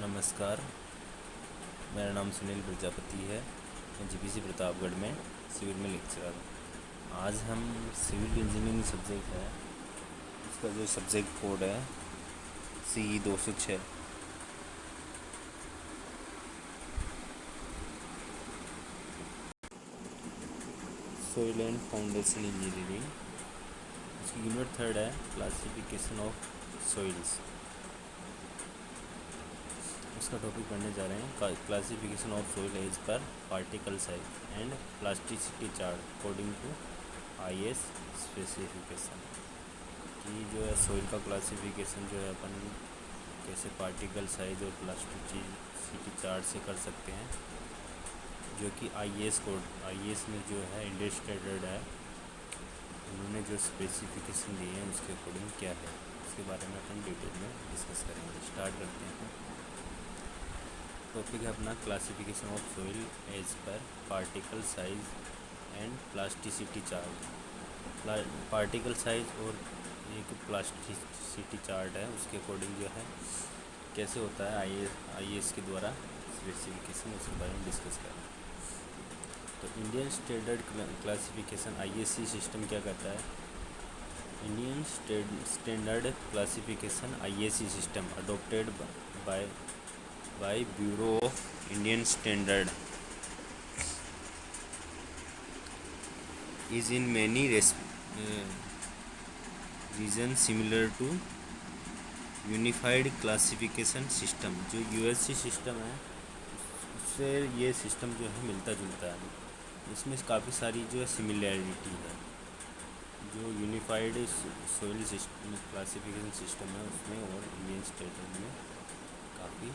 नमस्कार। मेरा नाम सुनील प्रजापति है। मैं जीपीसी प्रतापगढ़ में सिविल में लेक्चरर हूँ। आज हम सिविल इंजीनियरिंग सब्जेक्ट है, उसका जो सब्जेक्ट कोड है CE 206। Soil and foundation engineering. उसकी यूनिट 3 है क्लासिफिकेशन ऑफ सोइल्स। उसका टॉपिक पढ़ने जा रहे हैं classification of soil as per particle size and plasticity chart according to IS specification. कि जो है सोइल का क्लासिफिकेशन जो है अपन कैसे पार्टिकल साइज और प्लास्टिसिटी चार्ट से कर सकते हैं, जो कि IS कोड IS में जो है इंडियन स्टैंडर्ड है, उन्होंने जो स्पेसिफिकेशन दिए हैं उसके अकॉर्डिंग क्या है, उसके बारे में अपन डिटेल में डिस्कस करेंगे। स्टार्ट करते हैं। टॉपिक है अपना classification of soil as per particle size and plasticity chart. Particle size और एक प्लास्टिसिटी चार्ट है, उसके अकॉर्डिंग जो है कैसे होता है IS के द्वारा स्पेसिफिकेशन, उसके बारे में डिस्कस करें। तो Indian standard classification ISC system क्या कहता है? Indian standard classification ISC system adopted by bureau of Indian standard is in many regions similar to unified classification system. जो USC सिस्टम है उससे ये सिस्टम जो है मिलता जुलता है। इसमें काफ़ी सारी जो है सिमिलैरिटी है। जो यूनिफाइड सोइल क्लासिफिकेशन सिस्टम है उसमें और इंडियन स्टैंडर्ड में काफ़ी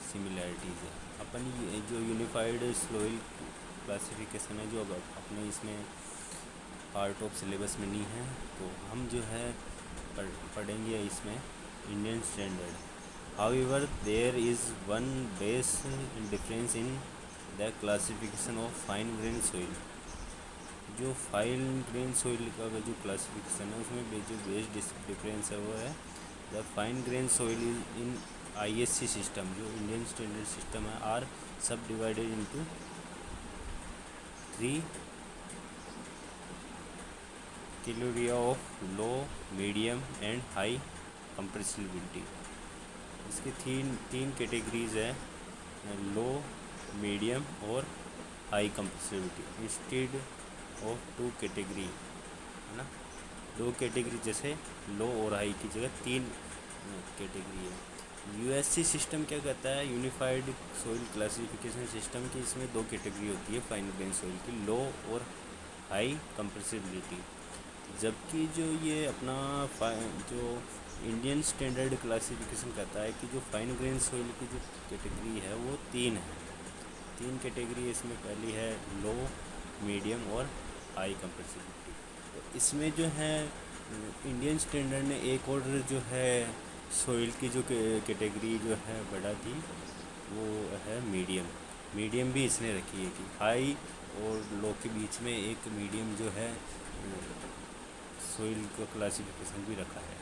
सिमिलैरिटीज़ है। अपन जो यूनिफाइड सोइल क्लासिफिकेशन है जो अब अपने इसमें पार्ट ऑफ सिलेबस में नहीं है, तो हम जो है पढ़ेंगे इसमें Indian standard. However there is one base difference in the classification of fine grain soil. जो फाइन ग्रेन सोइल का जो क्लासिफिकेशन है उसमें जो बेस डिफरेंस है वो है the fine grain soil is in ISC system. जो इंडियन स्टैंडर्ड सिस्टम है आर सब divided into 3 categories of low, medium and high compressibility. इसकी तीन कैटेगरीज है, लो, मीडियम और high compressibility instead of 2 category, है ना। 2 कैटेगरी जैसे लो और हाई की जगह 3 कैटेगरी है। USC सिस्टम क्या कहता है? यूनिफाइड सोइल क्लासिफिकेशन सिस्टम की इसमें 2 कैटेगरी होती है फाइन ग्रेन सोइल की, लो और हाई कंप्रेसिबिलिटी। जबकि जो ये अपना जो इंडियन स्टैंडर्ड क्लासिफिकेशन कहता है कि जो फाइन ग्रेन सोइल की जो कैटेगरी है वो 3 है। 3 कैटेगरी इसमें पहली है लो, मीडियम और हाई कंप्रेसिबिलिटी। तो इसमें जो है इंडियन स्टैंडर्ड ने एक और जो है सोइल की जो कैटेगरी जो है बढ़ा दी वो है मीडियम। मीडियम भी इसने रखी है कि हाई और लो के बीच में एक मीडियम जो है सोइल का क्लासिफिकेशन भी रखा है।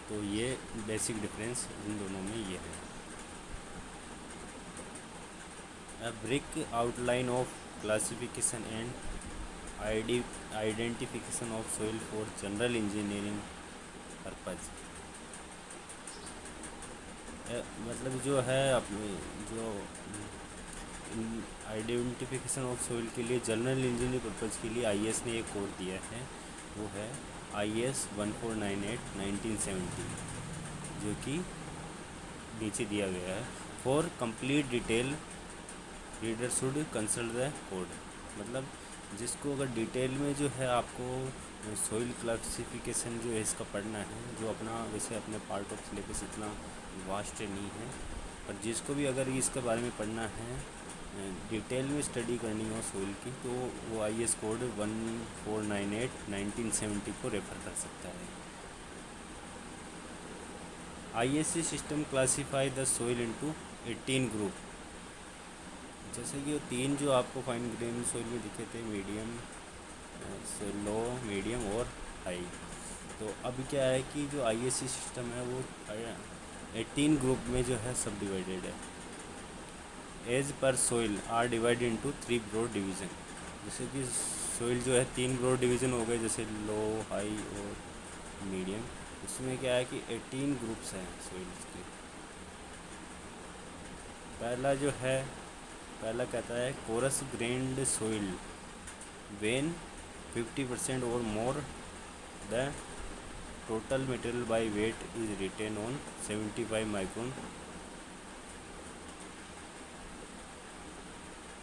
तो ये बेसिक डिफरेंस इन दोनों में ये है। A brief outline of classification and identification of soil for general engineering purpose। मतलब जो है अपने जो आइडेंटिफिकेशन ऑफ सोइल के लिए जनरल इंजीनियरिंग पर्पज़ के लिए IS ने एक कोड दिया है, वो है IS 1498/1970, जो कि नीचे दिया गया है। For complete detail reader should consult the code. मतलब जिसको अगर डिटेल में जो है आपको सोइल क्लासिफिकेशन जो है इसका पढ़ना है, जो अपना वैसे अपने पार्ट ऑफ सिलेबस इतना वास्ट नहीं है, पर जिसको भी अगर इसके बारे में पढ़ना है, डिटेल में स्टडी करनी हो सोइल की, तो वो IS कोड 1498/1970 को रेफ़र कर सकता है। ISC system classify the soil into 18 group. जैसे कि वो 3 जो आपको फाइन ग्रेन सोइल में दिखे थे, मीडियम, लो, मीडियम और हाई। तो अब क्या है कि जो ISC सिस्टम है वो 18 ग्रुप में जो है सब डिवाइडेड है। As per soil are divide into 3 broad division. जैसे कि सोइल जो है 3 ब्रॉड डिवीज़न हो गए, जैसे लो, हाई और मीडियम। इसमें क्या है कि 18 ग्रुप्स हैं सोइल्स के। पहला कहता है कोरस ग्रेन्ड सोइल वेन 50% और more the total material by weight is retained on 75 micron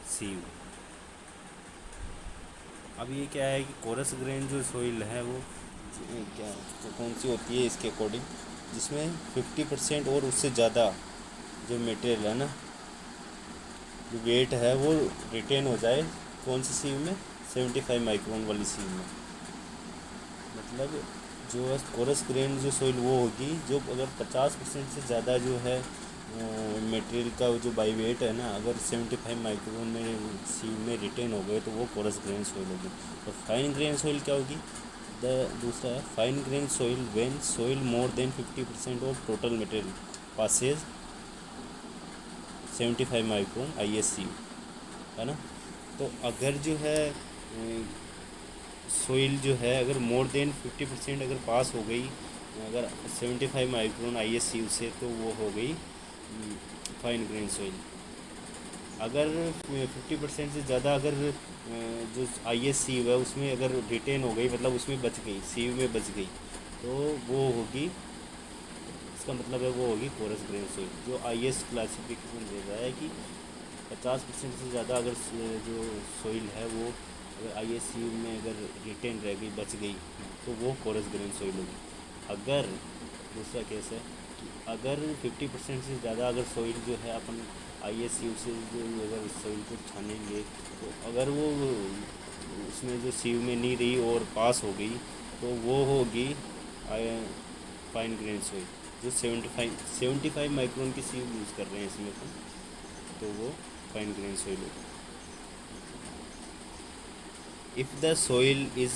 sieve. अब ये क्या है कि कोरस ग्रेन जो सोइल है वो क्या तो कौन सी होती है इसके अकॉर्डिंग, जिसमें 50% और उससे ज़्यादा जो मटेरियल है ना, जो वेट है वो रिटेन हो जाए कौन सी सीव में, 75 माइक्रोन वाली सीव में। मतलब जो कोरस ग्रेन जो सोइल वो होगी जो अगर 50% से ज़्यादा जो है मटेरियल का जो बाई वेट है ना, अगर 75 माइक्रोन में सीव में रिटेन हो गए तो वो कोरस ग्रेन सोइल होगी। और फाइन ग्रेन सोइल क्या होगी, दूसरा है fine grain soil when soil more than 50% of total material passes 75 micron ISCU, है ना। तो अगर जो है सोइल जो है अगर मोर देन 50% अगर पास हो गई, अगर 75 माइक्रोन ISCU से, तो वो हो गई फाइन ग्रेन सोइल। अगर 50% से ज़्यादा अगर जो ISCU है उसमें अगर रिटेन हो गई, मतलब उसमें बच गई, सीव में बच गई, तो वो होगी, इसका मतलब है वो होगी कोरस ग्रेन सोइल। जो IS क्लासिफिकेशन दे रहा है कि 50% से ज़्यादा अगर जो सोइल है वो अगर ISCU में अगर रिटेन रह गई, बच गई, तो वो कोरस ग्रेन सोइल होगी। अगर दूसरा केस है कि अगर 50% से ज़्यादा अगर सोइल जो है अपन ISCU से जो अगर सोइल को छानेंगे, तो अगर वो उसमें जो सीव में नहीं रही और पास हो गई, तो वो होगी फाइन ग्रेन सोइल। जो 75 माइक्रोन की सीव यूज़ कर रहे हैं इसमें अपन, तो वो फाइन ग्रेन सोइल होगी। If the soil is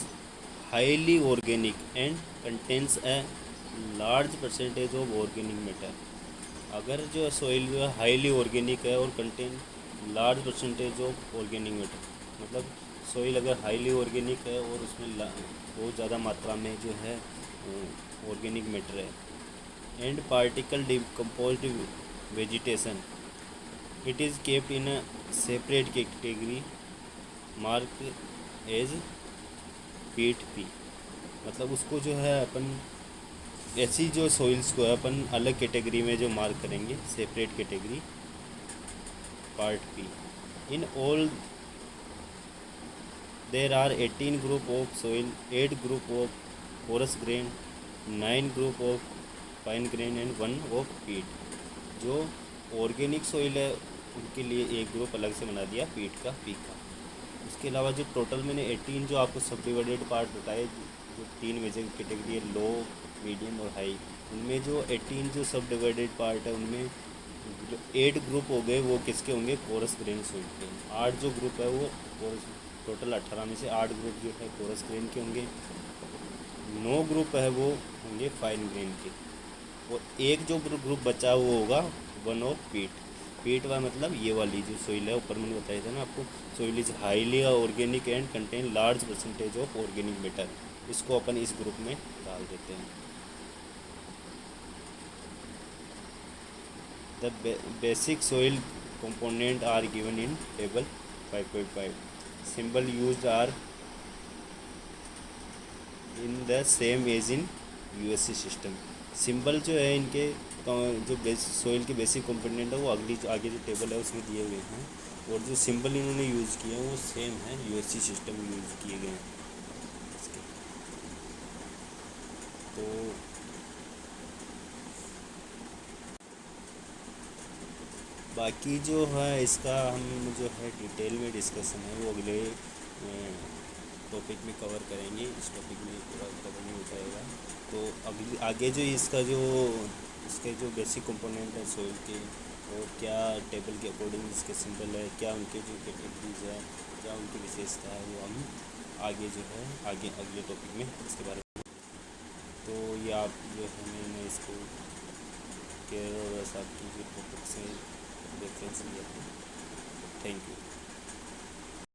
highly organic and contains a large percentage of organic matter, अगर जो सोइल जो है हाईली ऑर्गेनिक है और contain large percentage of organic matter, मतलब सोइल अगर हाईली ऑर्गेनिक है और उसमें बहुत ज़्यादा मात्रा में जो है ऑर्गेनिक मैटर है, and particle decomposed vegetation, it is kept in a separate category mark as peat P. मतलब उसको जो है अपन ऐसी जो सोइल्स को है अपन अलग कैटेगरी में जो मार्क करेंगे, separate category part P. In all there are 18 group of soil, 8 group of coarse grain, 9 group of fine grain and 1 of peat. जो ऑर्गेनिक सोइल है उनके लिए एक ग्रुप अलग से बना दिया पीट का, पी का। इसके अलावा जो टोटल मैंने 18 जो आपको सब डिवाइडेड पार्ट बताए, जो 3 मेजर कैटेगरी है, लो, मीडियम और हाई, उनमें जो 18 जो सब डिवाइडेड पार्ट है उनमें जो 8 ग्रुप हो गए वो किसके होंगे, कोरस ग्रेन सोइल के। 8 जो ग्रुप है वो कोरस, टोटल 18 में से 8 ग्रुप जो है कोरस ग्रेन के होंगे, 9 ग्रुप है वो होंगे फाइन ग्रेन के, और एक जो ग्रुप बचा वो होगा 1 ऑफ पीट। पीट वाला मतलब ये वाली जो सोइल है, ऊपर मैंने बताया था ना आपको, soil is highly organic and contain large percentage of organic matter, इसको अपन इस ग्रुप में डाल देते हैं। The basic soil component are given in table 5.5। Symbol used are in the same as in USC system. Symbol जो है इनके जो सोइल के बेसिक कंपोनेंट है वो आगे जो टेबल है उसमें दिए हुए हैं, और जो सिंबल इन्होंने यूज़ किए हैं वो सेम है, USC सिस्टम यूज़ किए गए हैं इसके। तो बाकी जो है इसका हम जो है डिटेल में डिस्कशन है वो अगले टॉपिक में कवर करेंगे। इस टॉपिक में पूरा कवर नहीं हो पाएगा, तो अगली आगे जो इसके जो बेसिक कंपोनेंट है सोइल के, और क्या टेबल के अकॉर्डिंग इसके सिंबल है, क्या उनके जो कैटेगरीज है, क्या उनकी विशेषता है, वो हम आगे जो है अगले टॉपिक में इसके बारे में। तो ये आप जो है मैंने इसको के साथ दूसरे टॉपिक से रेफरेंस लिया था। Thank you.